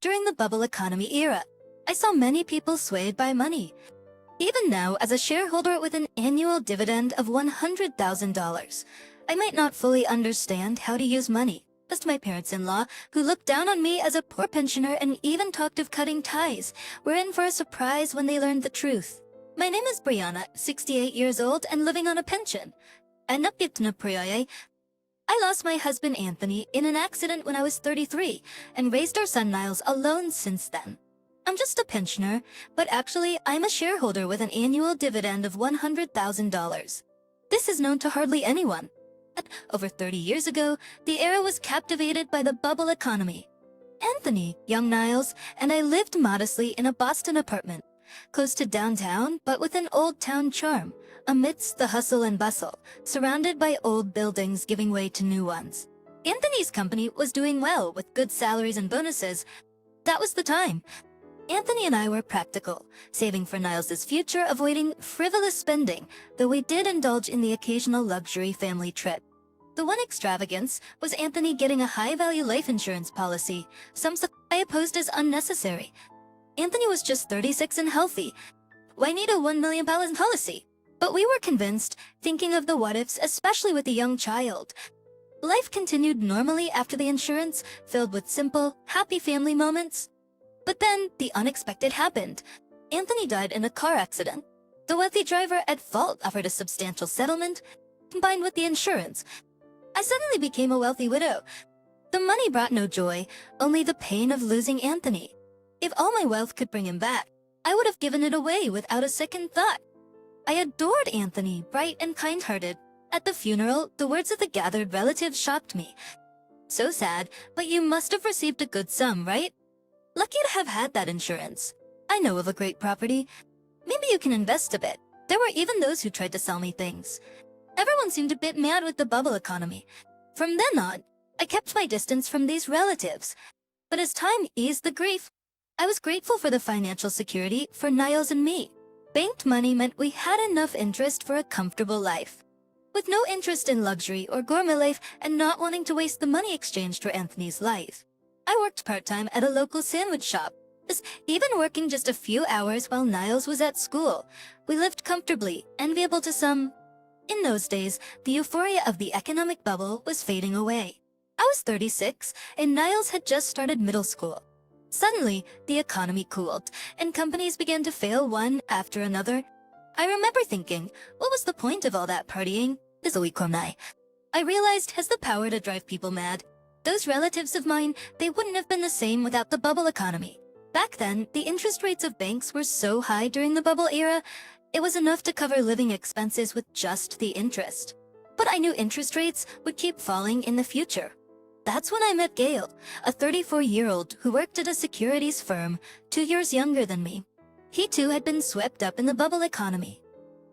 during the bubble economy era. I saw many people swayed by money. Even now, as a shareholder with an annual dividend of $100,000, I might not fully understand how to use money. Just my parents-in-law, who looked down on me as a poor pensioner and even talked of cutting ties, were in for a surprise when they learned the truth. My name is Brianna, 68 years old and living on a pension. Napit na Priyaye. I lost my husband Anthony in an accident when I was 33 and raised our son Niles alone since then. I'm just a pensioner, but actually I'm a shareholder with an annual dividend of $100,000. This is known to hardly anyone. Over 30 years ago, the era was captivated by the bubble economy. Anthony, young Niles, and I lived modestly in a Boston apartment, close to downtown but with an old town charm, amidst the hustle and bustle, surrounded by old buildings giving way to new ones. Anthony's company was doing well with good salaries and bonuses. That was the time. Anthony and I were practical, saving for Niles' future, avoiding frivolous spending, though we did indulge in the occasional luxury family trip. The one extravagance was Anthony getting a high-value life insurance policy, some I opposed as unnecessary. Anthony was just 36 and healthy. Why need a $1 million policy? But we were convinced, thinking of the what-ifs, especially with a young child. Life continued normally after the insurance, filled with simple, happy family moments. But then, the unexpected happened. Anthony died in a car accident. The wealthy driver at fault offered a substantial settlement, combined with the insurance. I suddenly became a wealthy widow. The money brought no joy, only the pain of losing Anthony. If all my wealth could bring him back, I would have given it away without a second thought. I adored Anthony, bright and kind-hearted. At the funeral, the words of the gathered relatives shocked me. So sad, but you must have received a good sum, right? Lucky to have had that insurance. I know of a great property. Maybe you can invest a bit. There were even those who tried to sell me things. Everyone seemed a bit mad with the bubble economy. From then on, I kept my distance from these relatives. But as time eased the grief, I was grateful for the financial security for Niles and me. Banked money meant we had enough interest for a comfortable life. With no interest in luxury or gourmet life and not wanting to waste the money exchanged for Anthony's life, I worked part-time at a local sandwich shop, even working just a few hours while Niles was at school. We lived comfortably, enviable to some. In those days, the euphoria of the economic bubble was fading away. I was 36, and Niles had just started middle school. Suddenly, the economy cooled, and companies began to fail one after another. I remember thinking, what was the point of all that partying? I realized has the power to drive people mad. Those relatives of mine, they wouldn't have been the same without the bubble economy. Back then, the interest rates of banks were so high during the bubble era, it was enough to cover living expenses with just the interest. But I knew interest rates would keep falling in the future. That's when I met Gail, a 34-year-old who worked at a securities firm, 2 years younger than me. He too had been swept up in the bubble economy.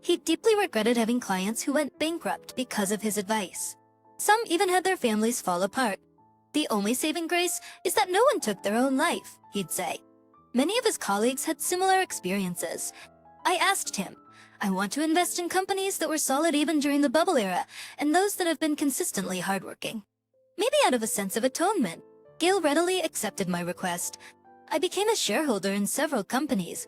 He deeply regretted having clients who went bankrupt because of his advice. Some even had their families fall apart. The only saving grace is that no one took their own life, he'd say. Many of his colleagues had similar experiences. I asked him, I want to invest in companies that were solid even during the bubble era, and those that have been consistently hardworking. Maybe out of a sense of atonement, Gail readily accepted my request. I became a shareholder in several companies.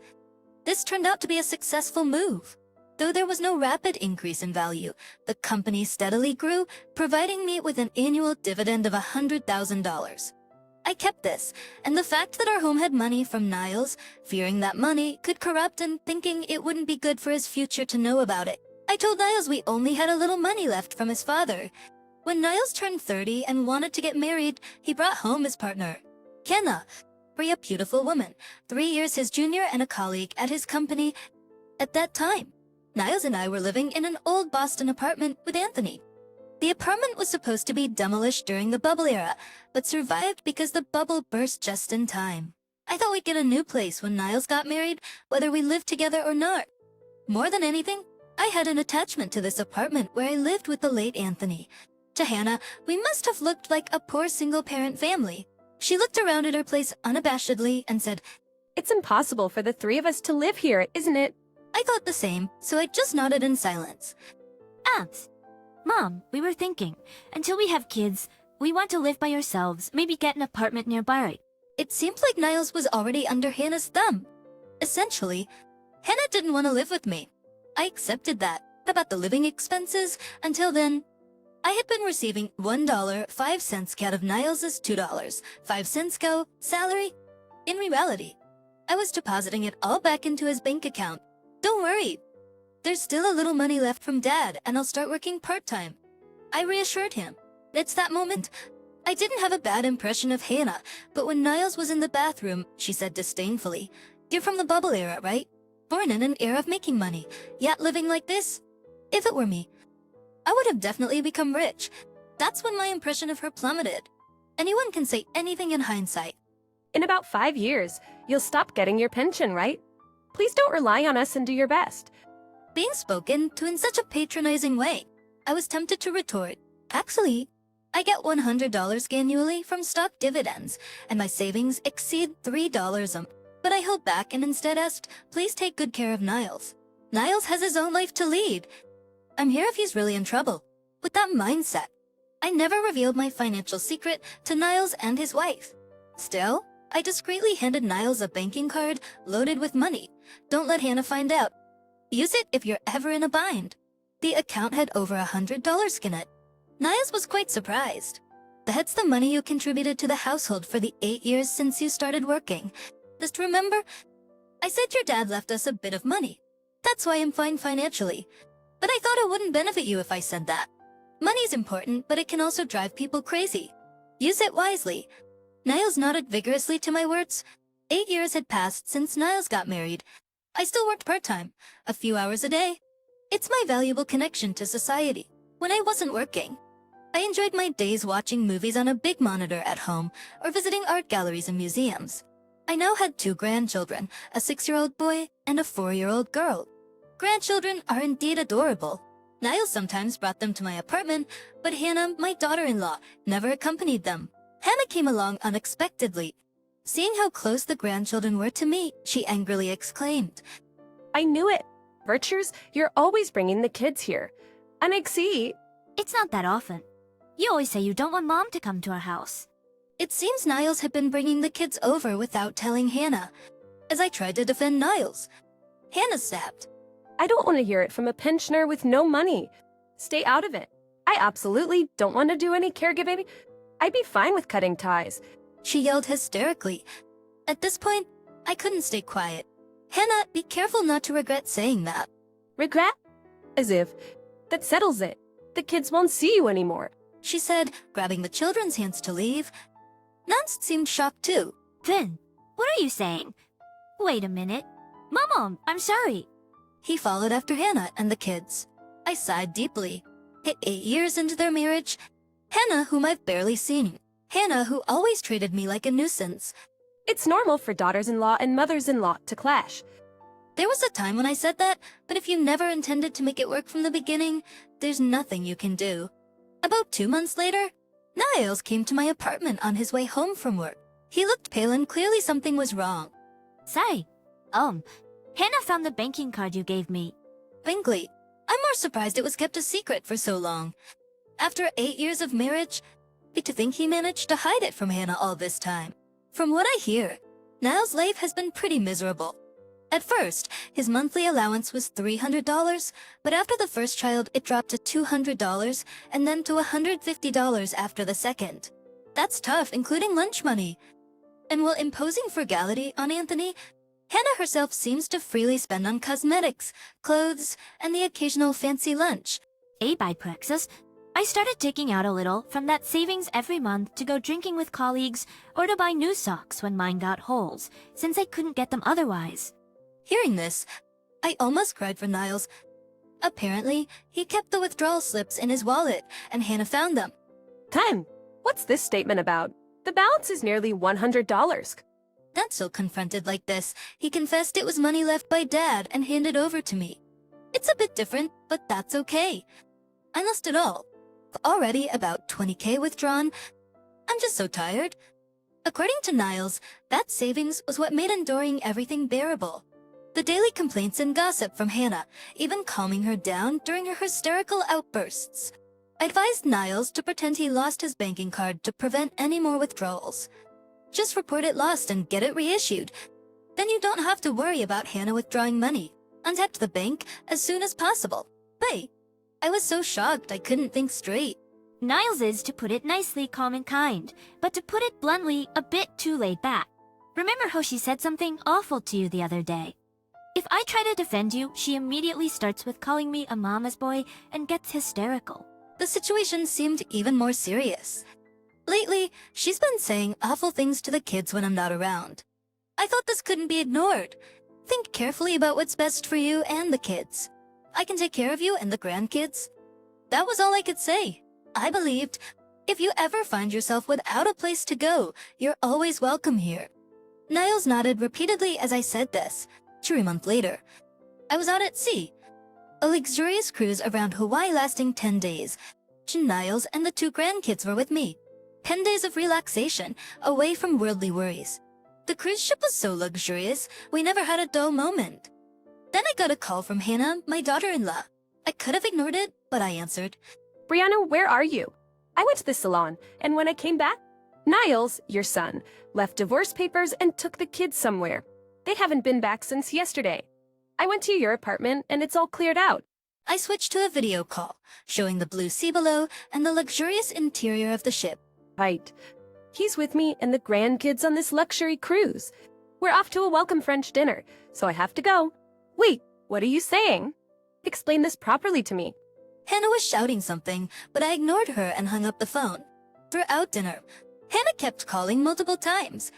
This turned out to be a successful move. Though there was no rapid increase in value, the company steadily grew, providing me with an annual dividend of $100,000. I kept this, and the fact that our home had money from Niles, fearing that money could corrupt and thinking it wouldn't be good for his future to know about it. I told Niles we only had a little money left from his father. When Niles turned 30 and wanted to get married, he brought home his partner, Kenna, a beautiful woman, 3 years his junior and a colleague at his company. At that time, Niles and I were living in an old Boston apartment with Anthony. The apartment was supposed to be demolished during the bubble era, but survived because the bubble burst just in time. I thought we'd get a new place when Niles got married, whether we lived together or not. More than anything, I had an attachment to this apartment where I lived with the late Anthony. To Hannah, we must have looked like a poor single-parent family. She looked around at our place unabashedly and said, "It's impossible for the three of us to live here, isn't it?" I thought the same, so I just nodded in silence. Abs. Mom, we were thinking, until we have kids, we want to live by ourselves, maybe get an apartment nearby. It seemed like Niles was already under Hannah's thumb. Essentially, Hannah didn't want to live with me. I accepted that. About the living expenses, until then, I had been receiving $1.05 cut of Niles's $2.05 salary. In reality, I was depositing it all back into his bank account. Don't worry. There's still a little money left from Dad, and I'll start working part-time. I reassured him. It's that moment. I didn't have a bad impression of Hannah, but when Niles was in the bathroom, she said disdainfully, "You're from the bubble era, right? Born in an era of making money, yet living like this? If it were me, I would have definitely become rich." That's when my impression of her plummeted. Anyone can say anything in hindsight. In about 5 years, you'll stop getting your pension, right? Please don't rely on us and do your best. Being spoken to in such a patronizing way, I was tempted to retort, "Actually, I get $100 annually from stock dividends, and my savings exceed $3 a month." But I held back and instead asked, "Please take good care of Niles. Niles has his own life to lead. I'm here if he's really in trouble." With that mindset, I never revealed my financial secret to Niles and his wife. Still, I discreetly handed Niles a banking card loaded with money. "Don't let Hannah find out. Use it if you're ever in a bind." The account had over $100 in it. Niles was quite surprised. "That's the money you contributed to the household for the 8 years since you started working. Just remember, I said your dad left us a bit of money. That's why I'm fine financially. But I thought it wouldn't benefit you if I said that. Money's important, but it can also drive people crazy. Use it wisely." Niles nodded vigorously to my words. 8 years had passed since Niles got married. I still worked part-time, a few hours a day. It's my valuable connection to society. When I wasn't working, I enjoyed my days watching movies on a big monitor at home or visiting art galleries and museums. I now had 2 grandchildren, a 6-year-old boy and a 4-year-old girl. Grandchildren are indeed adorable. Niles sometimes brought them to my apartment, but Hannah, my daughter-in-law, never accompanied them. Hannah came along unexpectedly. Seeing how close the grandchildren were to me, she angrily exclaimed, I knew it. Virtues, you're always bringing the kids here. And I see. It's not that often. You always say you don't want Mom to come to our house. It seems Niles had been bringing the kids over without telling Hannah. As I tried to defend Niles, Hannah snapped, I don't want to hear it from a pensioner with no money. Stay out of it. I absolutely don't want to do any caregiving. I'd be fine with cutting ties. She yelled hysterically. At this point, I couldn't stay quiet. "Hannah, be careful not to regret saying that." Regret? As if. That settles it. The kids won't see you anymore. She said, grabbing the children's hands to leave. Nance seemed shocked too. Vin, what are you saying? Wait a minute. Mom, I'm sorry. He followed after Hannah and the kids. I sighed deeply. Hit 8 years into their marriage, Hannah, whom I've barely seen. Hannah, who always treated me like a nuisance. It's normal for daughters-in-law and mothers-in-law to clash. There was a time when I said that, but if you never intended to make it work from the beginning, there's nothing you can do. About 2 months later, Niles came to my apartment on his way home from work. He looked pale and clearly something was wrong. Sorry. Hannah found the banking card you gave me. Bingley, I'm more surprised it was kept a secret for so long. After 8 years of marriage, to think he managed to hide it from Hannah all this time. From what I hear, Niles' life has been pretty miserable. At first, his monthly allowance was $300, but after the first child, it dropped to $200 and then to $150 after the second. That's tough, including lunch money. And while imposing frugality on Anthony, Hannah herself seems to freely spend on cosmetics, clothes, and the occasional fancy lunch. By praxis, I started taking out a little from that savings every month to go drinking with colleagues or to buy new socks when mine got holes, since I couldn't get them otherwise. Hearing this, I almost cried for Niles. Apparently, he kept the withdrawal slips in his wallet, and Hannah found them. Time. What's this statement about? The balance is nearly $100. Not so confronted like this, he confessed it was money left by Dad and handed over to me. It's a bit different, but that's okay. I lost it all. Already about 20K withdrawn. I'm just so tired. According to Niles, that savings was what made enduring everything bearable. The daily complaints and gossip from Hannah, even calming her down during her hysterical outbursts. I advised Niles to pretend he lost his banking card to prevent any more withdrawals. Just report it lost and get it reissued. Then you don't have to worry about Hannah withdrawing money. Contact the bank as soon as possible. Bye. I was so shocked I couldn't think straight. Niles is, to put it nicely, calm and kind, but to put it bluntly, a bit too laid back. Remember how she said something awful to you the other day? If I try to defend you, she immediately starts with calling me a mama's boy and gets hysterical. The situation seemed even more serious. Lately, she's been saying awful things to the kids when I'm not around. I thought this couldn't be ignored. Think carefully about what's best for you and the kids. I can take care of you and the grandkids. That was all I could say. I believed, if you ever find yourself without a place to go, you're always welcome here. Niles nodded repeatedly as I said this. 3 months later, I was out at sea. A luxurious cruise around Hawaii lasting 10 days. Niles and the 2 grandkids were with me. 10 days of relaxation, away from worldly worries. The cruise ship was so luxurious, we never had a dull moment. Then I got a call from Hannah, my daughter-in-law. I could have ignored it, but I answered. Brianna, where are you? I went to the salon, and when I came back, Niles, your son, left divorce papers and took the kids somewhere. They haven't been back since yesterday. I went to your apartment, and it's all cleared out. I switched to a video call, showing the blue sea below and the luxurious interior of the ship. Right. He's with me and the grandkids on this luxury cruise. We're off to a welcome French dinner, so I have to go. Wait, what are you saying? Explain this properly to me. Hannah was shouting something, but I ignored her and hung up the phone. Throughout dinner, Hannah kept calling multiple times.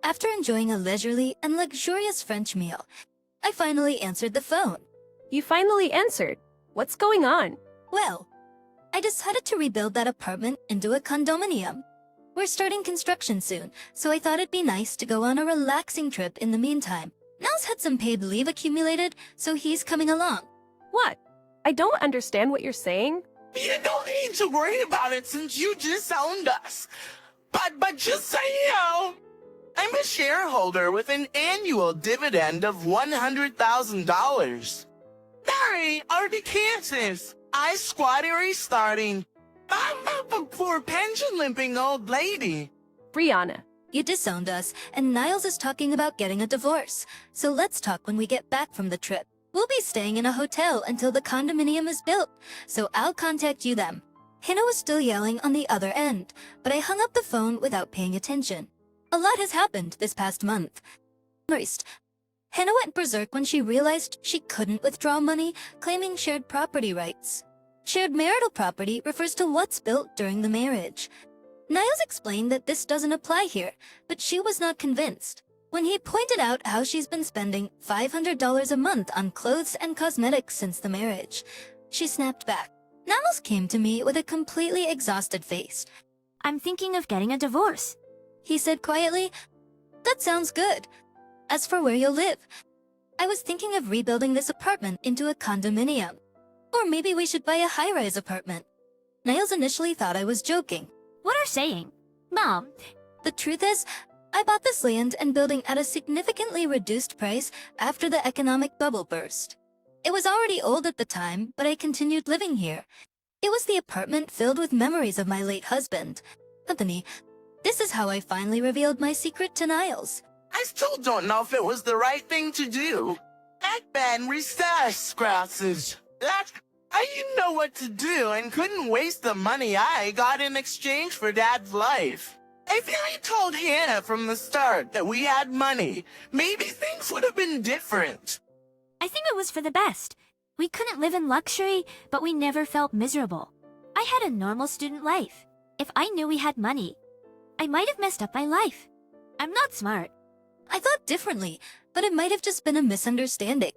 After enjoying a leisurely and luxurious French meal, I finally answered the phone. You finally answered. What's going on? Well, I decided to rebuild that apartment into a condominium. We're starting construction soon, so I thought it'd be nice to go on a relaxing trip in the meantime. Niles had some paid leave accumulated, so he's coming along. What? I don't understand what you're saying. You don't need to worry about it since you just owned us. But just so you know, I'm a shareholder with an annual dividend of $100,000. Sorry, Articansis. I squatty restarting. I'm a poor pension-limping old lady. Brianna. You disowned us, and Niles is talking about getting a divorce. So let's talk when we get back from the trip. We'll be staying in a hotel until the condominium is built, so I'll contact you then. Hannah was still yelling on the other end, but I hung up the phone without paying attention. A lot has happened this past month. First, Hannah went berserk when she realized she couldn't withdraw money, claiming shared property rights. Shared marital property refers to what's built during the marriage. Niles explained that this doesn't apply here, but she was not convinced. When he pointed out how she's been spending $500 a month on clothes and cosmetics since the marriage, she snapped back. Niles came to me with a completely exhausted face. I'm thinking of getting a divorce. He said quietly, "That sounds good. As for where you'll live, I was thinking of rebuilding this apartment into a condominium. Or maybe we should buy a high-rise apartment." Niles initially thought I was joking. What are saying? Mom, The truth is, I bought this land and building at a significantly reduced price after the economic bubble burst. It was already old at the time, but I continued living here. It was the apartment filled with memories of my late husband, Anthony. This is how I finally revealed my secret to Niles. I still don't know if it was the right thing to do. That man recess scratches. I didn't know what to do and couldn't waste the money I got in exchange for Dad's life. If I told Hannah from the start that we had money, maybe things would have been different. I think it was for the best. We couldn't live in luxury, but we never felt miserable. I had a normal student life. If I knew we had money, I might have messed up my life. I'm not smart. I thought differently, but it might have just been a misunderstanding.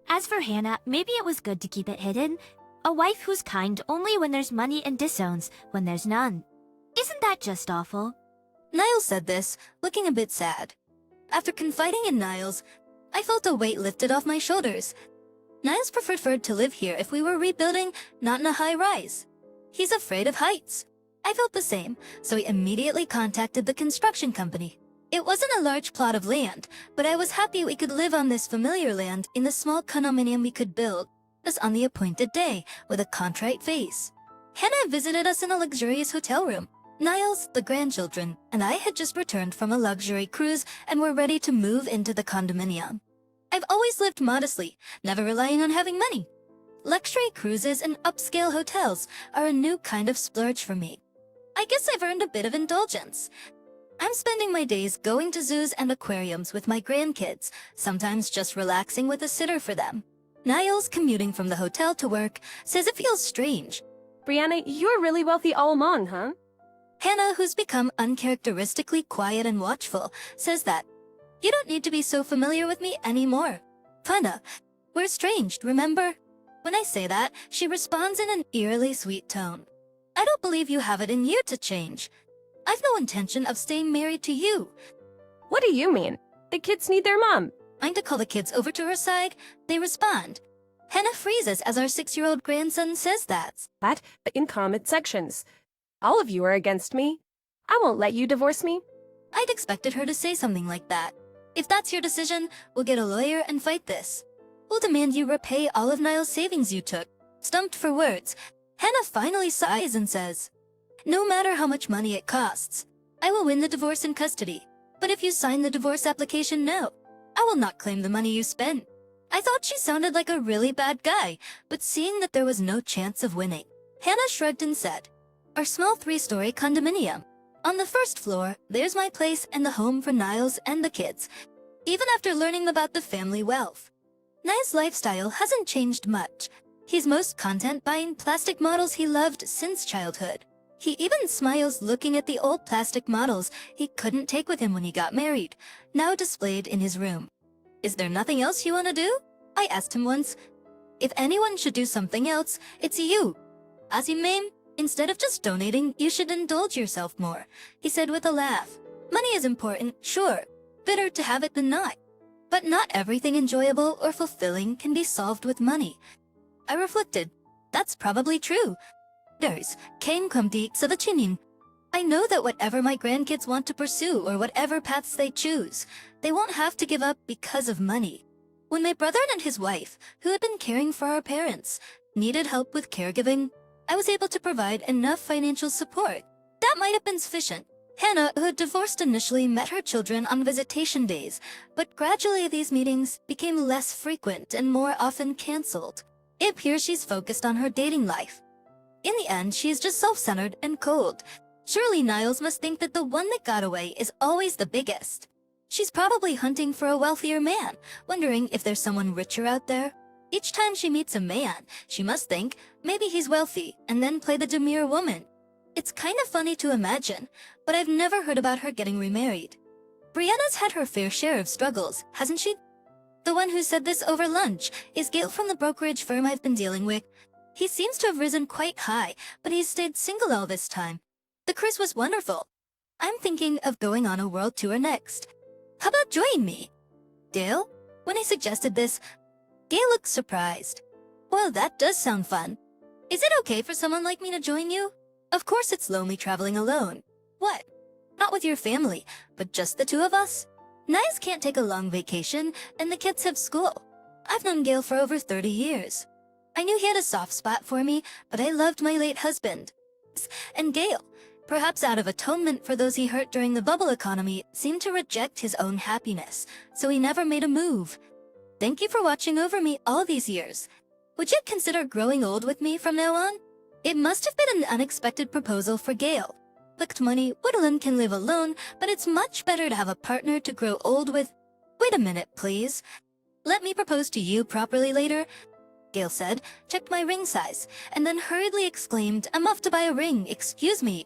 As for Hannah, maybe it was good to keep it hidden. A wife who's kind only when there's money and disowns when there's none. Isn't that just awful? Niles said this, looking a bit sad. After confiding in Niles, I felt a weight lifted off my shoulders. Niles preferred to live here if we were rebuilding, not in a high-rise. He's afraid of heights. I felt the same, so he immediately contacted the construction company. It wasn't a large plot of land, but I was happy we could live on this familiar land in the small condominium we could build, as on the appointed day, with a contrite face. Hannah visited us in a luxurious hotel room. Niles, the grandchildren, and I had just returned from a luxury cruise and were ready to move into the condominium. I've always lived modestly, never relying on having money. Luxury cruises and upscale hotels are a new kind of splurge for me. I guess I've earned a bit of indulgence. I'm spending my days going to zoos and aquariums with my grandkids, sometimes just relaxing with a sitter for them. Niles, commuting from the hotel to work, says it feels strange. Brianna, you're really wealthy all along, huh? Hannah, who's become uncharacteristically quiet and watchful, says that, "You don't need to be so familiar with me anymore. Hannah, we're estranged, remember?" When I say that, she responds in an eerily sweet tone. "I don't believe you have it in you to change. I've no intention of staying married to you." What do you mean? The kids need their mom. Trying to call the kids over to her side, they respond. Hannah freezes as our 6-year-old grandson says that. That, but in comment sections. All of you are against me. I won't let you divorce me. I'd expected her to say something like that. "If that's your decision, we'll get a lawyer and fight this. We'll demand you repay all of Niall's savings you took." Stumped for words, Hannah finally sighs and says, "No matter how much money it costs, I will win the divorce in custody. But if you sign the divorce application now, I will not claim the money you spent." I thought she sounded like a really bad guy, but seeing that there was no chance of winning, Hannah shrugged and said, "Our small 3-story condominium. On the first floor, there's my place and the home for Niles and the kids, even after learning about the family wealth. Niles' lifestyle hasn't changed much. He's most content buying plastic models he loved since childhood. He even smiles looking at the old plastic models he couldn't take with him when he got married, now displayed in his room. Is there nothing else you want to do?" I asked him once. "If anyone should do something else, it's you. Azimame, instead of just donating, you should indulge yourself more," he said with a laugh. "Money is important, sure. Better to have it than not. But not everything enjoyable or fulfilling can be solved with money." I reflected. That's probably true. There's Kane Kumti Savachinin. I know that whatever my grandkids want to pursue or whatever paths they choose, they won't have to give up because of money. When my brother and his wife, who had been caring for our parents, needed help with caregiving, I was able to provide enough financial support. That might have been sufficient. Hannah, who had divorced initially, met her children on visitation days, but gradually these meetings became less frequent and more often cancelled. It appears she's focused on her dating life. In the end, she is just self-centered and cold. Surely Niles must think that the one that got away is always the biggest. She's probably hunting for a wealthier man, wondering if there's someone richer out there. Each time she meets a man, she must think, maybe he's wealthy, and then play the demure woman. It's kind of funny to imagine, but I've never heard about her getting remarried. Brianna's had her fair share of struggles, hasn't she? The one who said this over lunch is Gail from the brokerage firm I've been dealing with. He seems to have risen quite high, but he's stayed single all this time. The cruise was wonderful. I'm thinking of going on a world tour next. How about joining me? Dale? When I suggested this, Gail looked surprised. Well, that does sound fun. Is it okay for someone like me to join you? Of course it's lonely traveling alone. What? Not with your family, but just the two of us? Nice can't take a long vacation, and the kids have school. I've known Gail for over 30 years. I knew he had a soft spot for me, but I loved my late husband. And Gail, perhaps out of atonement for those he hurt during the bubble economy, seemed to reject his own happiness, so he never made a move. Thank you for watching over me all these years. Would you consider growing old with me from now on? It must have been an unexpected proposal for Gail. Looked money, Woodland can live alone, but it's much better to have a partner to grow old with. Wait a minute, please. Let me propose to you properly later. Gail said, checked my ring size, and then hurriedly exclaimed, I'm off to buy a ring, excuse me.